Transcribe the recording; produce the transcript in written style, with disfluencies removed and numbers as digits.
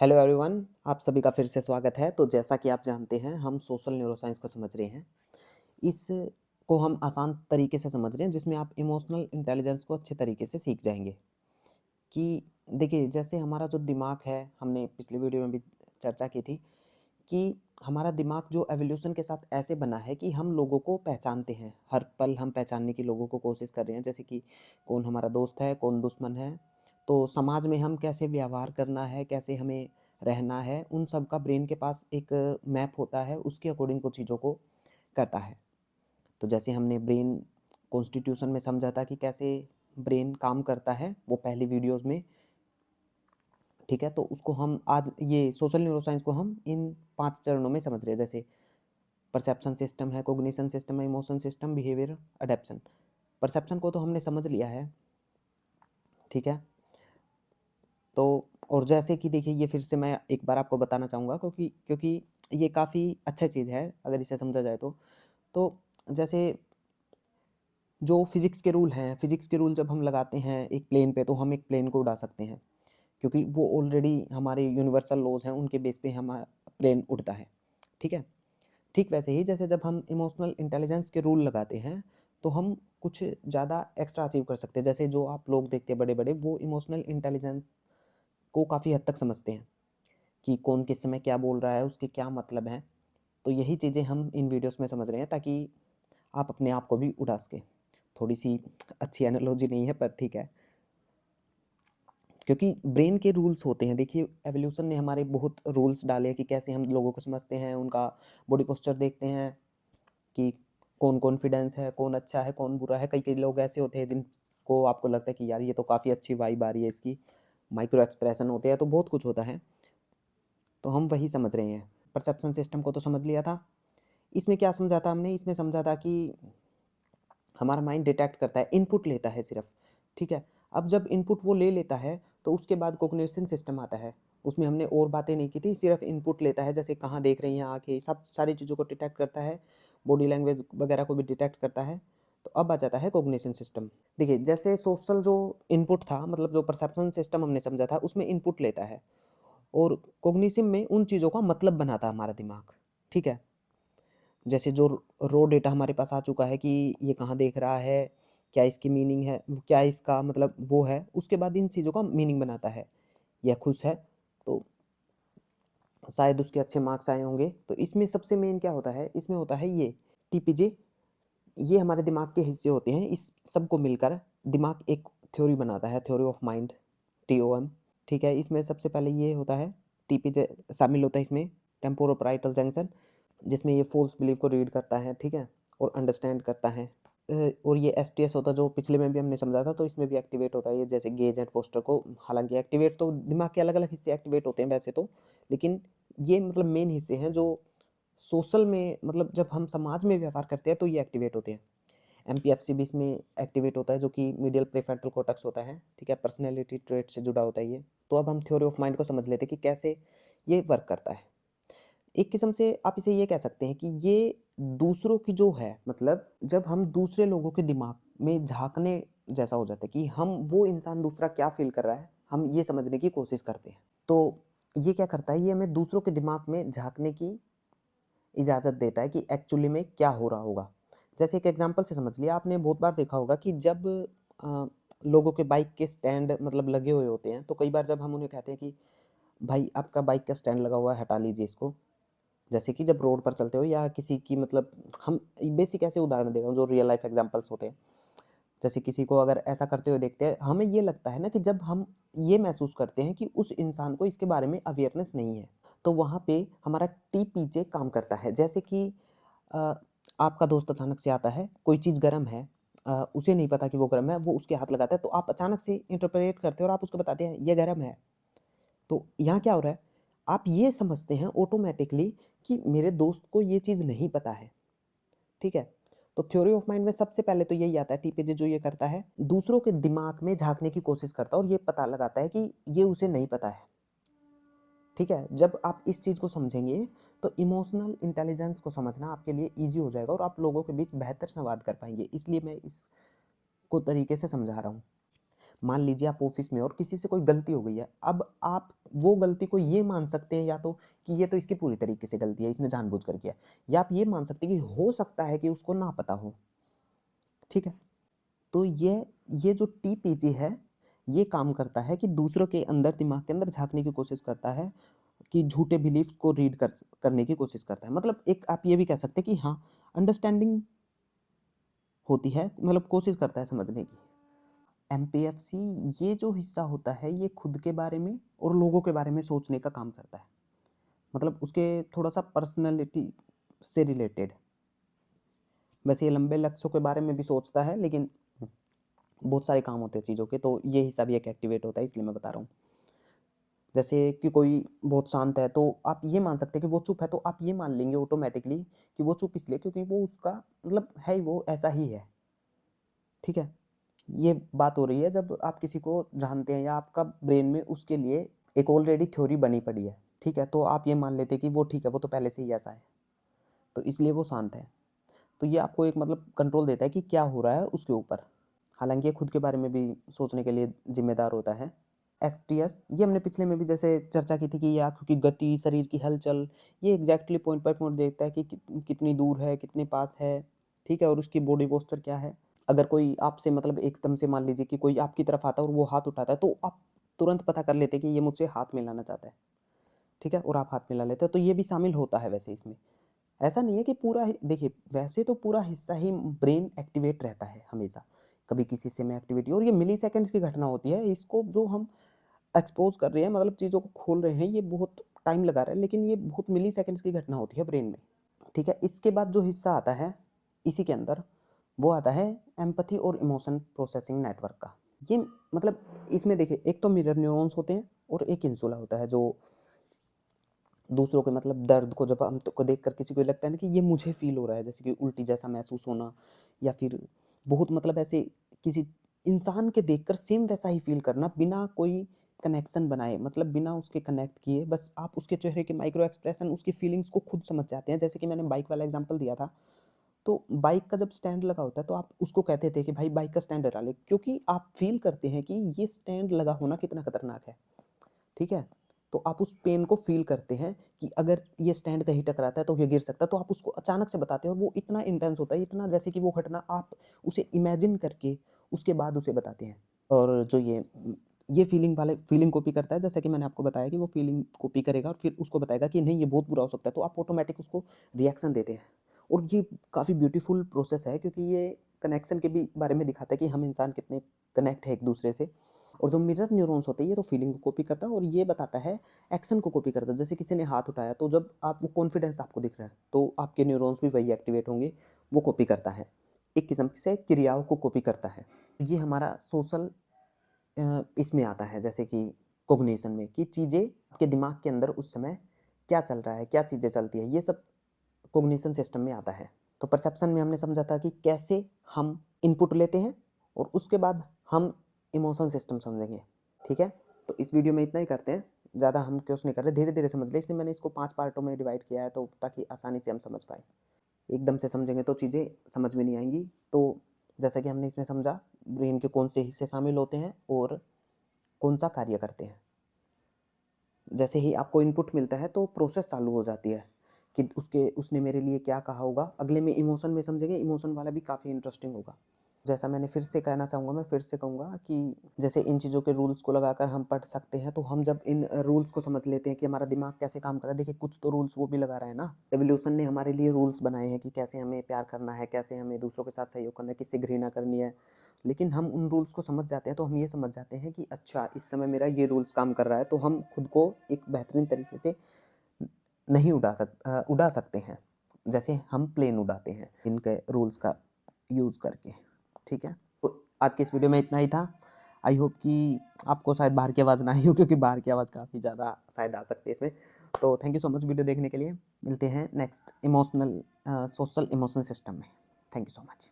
Hello everyone, आप सभी का फिर से स्वागत है। तो जैसा कि आप जानते हैं, हम सोशल न्यूरोसाइंस को समझ रहे हैं। इसको हम आसान तरीके से समझ रहे हैं, जिसमें आप इमोशनल इंटेलिजेंस को अच्छे तरीके से सीख जाएंगे। कि देखिए, जैसे हमारा जो दिमाग है, हमने पिछले वीडियो में भी चर्चा की थी कि हमारा दिमाग जो एवोल्यूशन के साथ ऐसे बना है कि हम लोगों को पहचानते हैं। हर पल हम पहचानने की लोगों को कोशिश कर रहे हैं, जैसे कि कौन हमारा दोस्त है, कौन दुश्मन है। तो समाज में हम कैसे व्यवहार करना है, कैसे हमें रहना है, उन सब का ब्रेन के पास एक मैप होता है, उसके अकॉर्डिंग वो चीज़ों को करता है। तो जैसे हमने ब्रेन कॉन्स्टिट्यूशन में समझा था कि कैसे ब्रेन काम करता है, वो पहली वीडियोज़ में। ठीक है, तो उसको हम आज ये सोशल न्यूरोसाइंस को हम इन 5 चरणों में समझ रहे हैं। जैसे परसेप्शन सिस्टम है, कॉग्निशन सिस्टम है, emotion system, behaviour, adaptation. Perception को तो हमने समझ लिया है। ठीक है, तो और जैसे कि देखिए, ये फिर से मैं एक बार आपको बताना चाहूँगा, क्योंकि क्योंकि ये काफ़ी अच्छा चीज़ है अगर इसे समझा जाए तो। तो जैसे जो फिज़िक्स के रूल हैं, फिज़िक्स के रूल जब हम लगाते हैं एक प्लेन पे, तो हम एक प्लेन को उड़ा सकते हैं, क्योंकि वो ऑलरेडी हमारे यूनिवर्सल लॉज़ हैं, उनके बेस पे हमारा प्लेन उड़ता है। ठीक है? ठीक वैसे ही जैसे जब हम इमोशनल इंटेलिजेंस के रूल लगाते हैं, तो हम कुछ ज़्यादा एक्स्ट्रा अचीव कर सकते हैं। जैसे जो आप लोग देखते हैं बड़े-बड़े, वो इमोशनल इंटेलिजेंस को काफ़ी हद तक समझते हैं कि कौन किस समय क्या बोल रहा है, उसके क्या मतलब हैं। तो यही चीज़ें हम इन वीडियोज़ में समझ रहे हैं, ताकि आप अपने आप को भी उड़ा सकें। थोड़ी-सी अच्छी एनालॉजी नहीं है, पर ठीक है। क्योंकि ब्रेन के रूल्स होते हैं। देखिए, एवोल्यूशन ने हमारे बहुत रूल्स डाले हैं कि कैसे हम लोगों को समझते हैं, उनका बॉडी पोस्चर देखते हैं कि कौन कॉन्फिडेंस है, कौन अच्छा है, कौन बुरा है। कई-कई लोग ऐसे होते हैं जिनको आपको लगता है कि यार ये तो काफ़ी अच्छी वाइब आ रही है इसकी। माइक्रो एक्सप्रेशन होते हैं, तो बहुत कुछ होता है। तो हम वही समझ रहे हैं। परसेप्शन सिस्टम को तो समझ लिया था। इसमें क्या समझा था हमने? इसमें समझा था कि हमारा माइंड डिटेक्ट करता है, इनपुट लेता है सिर्फ। ठीक है? अब जब इनपुट वो ले लेता है, तो उसके बाद कॉग्निशन सिस्टम आता है। उसमें हमने और बातें नहीं की थी, सिर्फ इनपुट लेता है, जैसे कहाँ देख रही हैं आँखें, सब सारी चीज़ों को डिटेक्ट करता है, बॉडी लैंग्वेज वगैरह को भी डिटेक्ट करता है। तो अब आ जाता है कॉग्निशन सिस्टम। देखिए, जैसे सोशल जो इनपुट था, मतलब जो परसेप्शन सिस्टम हमने समझा था, उसमें इनपुट लेता है, और कॉग्निशन में उन चीज़ों का मतलब बनाता है हमारा दिमाग। ठीक है? जैसे जो रॉ डेटा हमारे पास आ चुका है कि ये कहाँ देख रहा है, क्या इसकी मीनिंग है, क्या इसका मतलब वो है, उसके बाद इन चीज़ों का मीनिंग बनाता है। यह खुश है, तो शायद उसके अच्छे मार्क्स आए होंगे। तो इसमें सबसे मेन क्या होता है, इसमें होता है ये टीपीजे। ये हमारे दिमाग के हिस्से होते हैं। इस सब को मिलकर दिमाग एक थ्योरी बनाता है, थ्योरी ऑफ माइंड, टीओएम। ठीक है? इसमें सबसे पहले ये होता है, टीपीजे शामिल होता है इसमें, टेम्पोरोपराइटल जंक्शन, जिसमें ये फ़ॉल्स बिलीफ को रीड करता है। ठीक है? और अंडरस्टैंड करता है। और ये एसटीएस होता है, जो पिछले में भी हमने समझा था, तो इसमें भी एक्टिवेट होता है ये, जैसे गेज एंड पोस्टर को। हालाँकि एक्टिवेट तो दिमाग के अलग-अलग हिस्से एक्टिवेट होते हैं वैसे तो, लेकिन ये मतलब मेन हिस्से हैं जो सोशल में, मतलब जब हम समाज में व्यवहार करते हैं तो ये एक्टिवेट होते हैं। एमपीएफसी भी इसमें एक्टिवेट होता है, जो कि मीडियल प्रीफ्रंटल कॉर्टेक्स होता है। ठीक है? पर्सनैलिटी ट्रेट से जुड़ा होता है ये। तो अब हम थ्योरी ऑफ माइंड को समझ लेते हैं कि कैसे ये वर्क करता है। एक किस्म से आप इसे ये कह सकते हैं कि ये दूसरों की जो है, मतलब जब हम दूसरे लोगों के दिमाग में झाँकने जैसा हो जाता है कि हम, वो इंसान दूसरा क्या फ़ील कर रहा है, हम ये समझने की कोशिश करते हैं। तो ये क्या करता है, ये हमें दूसरों के दिमाग में झाँकने की इजाज़त देता है कि एक्चुअली में क्या हो रहा होगा। जैसे एक एग्ज़ाम्पल से समझ लिया, आपने बहुत बार देखा होगा कि जब अ, लोगों के बाइक के स्टैंड मतलब लगे हुए होते हैं, तो कई बार जब हम उन्हें कहते हैं कि भाई आपका बाइक का स्टैंड लगा हुआ है, हटा लीजिए इसको। जैसे कि जब रोड पर चलते हो या किसी की, मतलब हम बेसिक ऐसे उदाहरण दे रहा हूँ जो रियल लाइफ एग्जांपल्स होते हैं। जैसे किसी को अगर ऐसा करते हुए देखते हैं, हमें ये लगता है ना कि जब हम ये महसूस करते हैं कि उस इंसान को इसके बारे में अवेयरनेस नहीं है, तो वहाँ पे हमारा टी-पीजे काम करता है। जैसे कि अ, आपका दोस्त अचानक से आता है, कोई चीज़ गर्म है, उसे नहीं पता कि वो गर्म है, वो उसके हाथ लगाता है, तो आप अचानक से इंटरप्रेट करते हो और आप उसको बताते हैं ये गर्म है। तो यहाँ क्या हो रहा है, आप ये समझते हैं ऑटोमैटिकली कि मेरे दोस्त को ये चीज़ नहीं पता है। ठीक है? तो थ्योरी ऑफ माइंड में सबसे पहले तो यही आता है, टीपीजे जो ये करता है, दूसरों के दिमाग में झाँकने की कोशिश करता है और ये पता लगाता है कि ये उसे नहीं पता है। ठीक है? जब आप इस चीज़ को समझेंगे, तो इमोशनल इंटेलिजेंस को समझना आपके लिए ईज़ी हो जाएगा और आप लोगों के बीच बेहतर संवाद कर पाएँगे। इसलिए मैं इसको तरीके से समझा रहा हूँ। मान लीजिए आप ऑफिस में और किसी से कोई गलती हो गई है, अब आप वो गलती को ये मान सकते हैं या तो कि ये तो इसकी पूरी तरीके से गलती है, इसने जानबूझ कर किया, या आप ये मान सकते हैं कि हो सकता है कि उसको ना पता हो। ठीक है, तो ये जो टीपीजी है, ये काम करता है कि दूसरों के अंदर, दिमाग के अंदर झांकने की कोशिश करता है, कि झूठे बिलीफ को रीड करने की कोशिश करता है। मतलब एक आप ये भी कह सकते हैं कि हाँ, अंडरस्टैंडिंग होती है, मतलब कोशिश करता है समझने की। एमपीएफसी ये जो हिस्सा होता है, ये खुद के बारे में और लोगों के बारे में सोचने का काम करता है, मतलब उसके थोड़ा सा पर्सनैलिटी से रिलेटेड। वैसे ये लंबे लक्ष्यों के बारे में भी सोचता है, लेकिन बहुत सारे काम होते हैं चीज़ों के, तो ये हिस्सा भी एक एक्टिवेट होता है, इसलिए मैं बता रहा हूँ। जैसे कि कोई बहुत शांत है, तो आप ये मान सकते हैं कि वो चुप है, तो आप ये मान लेंगे ऑटोमेटिकली कि वो चुप इसलिए क्योंकि वो उसका मतलब है ही, वो ऐसा ही है। ठीक है, ये बात हो रही है जब आप किसी को जानते हैं या आपका ब्रेन में उसके लिए एक ऑलरेडी थ्योरी बनी पड़ी है। ठीक है, तो आप ये मान लेते हैं कि वो ठीक है, वो तो पहले से ही ऐसा है, तो इसलिए वो शांत है। तो ये आपको एक मतलब कंट्रोल देता है कि क्या हो रहा है उसके ऊपर। हालांकि ये खुद के बारे में भी सोचने के लिए जिम्मेदार होता है। एसटीएस, ये हमने पिछले में भी जैसे चर्चा की थी कि ये आँखों की गति, शरीर की हलचल, ये एग्जैक्टली पॉइंट बाय पॉइंट देखता है कि कितनी दूर है, कितने पास है। ठीक है, और उसकी बॉडी पोस्चर क्या है। अगर कोई आपसे मतलब एकदम से मान लीजिए कि कोई आपकी तरफ आता है और वो हाथ उठाता है, तो आप तुरंत पता कर लेते हैं कि ये मुझसे हाथ मिलाना चाहता है। ठीक है, और आप हाथ मिला लेते हो, तो ये भी शामिल होता है वैसे इसमें। ऐसा नहीं है कि पूरा देखिए, वैसे तो पूरा हिस्सा ही ब्रेन एक्टिवेट रहता है हमेशा, कभी किसी हिस्से में एक्टिविटी, और ये मिली सेकेंड्स की घटना होती है। इसको जो हम एक्सपोज कर रहे हैं, मतलब चीज़ों को खोल रहे हैं, ये बहुत टाइम लगा रहा है, लेकिन ये बहुत मिली सेकेंड्स की घटना होती है ब्रेन में। ठीक है, इसके बाद जो हिस्सा आता है इसी के अंदर, वो आता है एम्पैथी और इमोशन प्रोसेसिंग नेटवर्क का। ये मतलब इसमें देखिए, एक तो मिरर न्यूरॉन्स होते हैं और एक इंसुला होता है, जो दूसरों के मतलब दर्द को जब हम को देख कर किसी को लगता है ना कि ये मुझे फील हो रहा है, जैसे कि उल्टी जैसा महसूस होना, या फिर बहुत मतलब ऐसे किसी इंसान के देखकर सेम वैसा ही फील करना बिना कोई कनेक्शन बनाए, मतलब बिना उसके कनेक्ट किए, बस आप उसके चेहरे के माइक्रो एक्सप्रेशन, उसकी फीलिंग्स को खुद समझ जाते हैं। जैसे कि मैंने बाइक वाला एग्जांपल दिया था, तो बाइक का जब स्टैंड लगा होता है, तो आप उसको कहते थे कि भाई बाइक का स्टैंड हटा ले, क्योंकि आप फील करते हैं कि ये स्टैंड लगा होना कितना खतरनाक है। ठीक है, तो आप उस पेन को फील करते हैं कि अगर ये स्टैंड कहीं टकराता है तो ये गिर सकता है, तो आप उसको अचानक से बताते हैं, और वो इतना इंटेंस होता है, इतना जैसे कि वो घटना आप उसे इमेजिन करके उसके बाद उसे बताते हैं। और जो ये फीलिंग वाले फीलिंग कॉपी करता है, जैसे कि मैंने आपको बताया कि वो फीलिंग कॉपी करेगा और फिर उसको बताएगा कि नहीं ये बहुत बुरा हो सकता है, तो आप ऑटोमेटिक उसको रिएक्शन देते हैं। और ये काफ़ी ब्यूटीफुल प्रोसेस है, क्योंकि ये कनेक्शन के भी बारे में दिखाता है कि हम इंसान कितने कनेक्ट है एक दूसरे से। और जो मिरर न्यूरॉन्स होते हैं, ये तो फीलिंग को कॉपी करता है, और ये बताता है एक्शन को कॉपी करता है। जैसे किसी ने हाथ उठाया, तो जब आप वो कॉन्फिडेंस आपको दिख रहा है, तो आपके न्यूरॉन्स भी वही एक्टिवेट होंगे, वो कॉपी करता है, एक किस्म से क्रियाओं को कॉपी करता है। ये हमारा सोशल इसमें आता है, जैसे कि कॉग्निशन में, कि चीज़ें आपके दिमाग के अंदर उस समय क्या चल रहा है, क्या चीज़ें चलती है, ये सब कॉग्निशन सिस्टम में आता है। तो परसेप्शन में हमने समझा था कि कैसे हम इनपुट लेते हैं, और उसके बाद हम इमोशन सिस्टम समझेंगे। ठीक है, तो इस वीडियो में इतना ही करते हैं, ज़्यादा हम क्वेश्चन नहीं कर रहे, धीरे धीरे समझ ले, इसलिए मैंने इसको 5 पार्टों में डिवाइड किया है, तो ताकि आसानी से हम समझ पाए। एकदम से समझेंगे तो चीज़ें समझ में नहीं आएंगी। तो जैसा कि हमने इसमें समझा, ब्रेन के कौन से हिस्से शामिल होते हैं और कौन सा कार्य करते हैं। जैसे ही आपको इनपुट मिलता है, तो प्रोसेस चालू हो जाती है कि उसने मेरे लिए क्या कहा होगा। अगले में इमोशन में समझेंगे, इमोशन वाला भी काफ़ी इंटरेस्टिंग होगा। जैसा मैंने फिर से कहना चाहूँगा, मैं फिर से कहूँगा कि जैसे इन चीज़ों के रूल्स को लगाकर हम पढ़ सकते हैं, तो हम जब इन रूल्स को समझ लेते हैं कि हमारा दिमाग कैसे काम कर रहा है। देखिए, कुछ तो रूल्स वो भी लगा रहा है ना, एवोल्यूशन ने हमारे लिए रूल्स बनाए हैं कि कैसे हमें प्यार करना है, कैसे हमें दूसरों के साथ सहयोग करना है, किससे घृणा करनी है। लेकिन हम उन रूल्स को समझ जाते हैं, तो हम ये समझ जाते हैं कि अच्छा, इस समय मेरा ये रूल्स काम कर रहा है, तो हम खुद को एक बेहतरीन तरीके से नहीं उड़ा सकते हैं, जैसे हम प्लेन उड़ाते हैं इनके रूल्स का यूज़ करके। ठीक है, तो आज के इस वीडियो में इतना ही था। आई होप कि आपको शायद बाहर की आवाज़ ना आई हो, क्योंकि बाहर की आवाज़ काफ़ी ज़्यादा शायद आ सकती है इसमें। तो thank you so much video देखने के लिए। मिलते हैं नेक्स्ट सोशल इमोशन सिस्टम में। Thank you so much.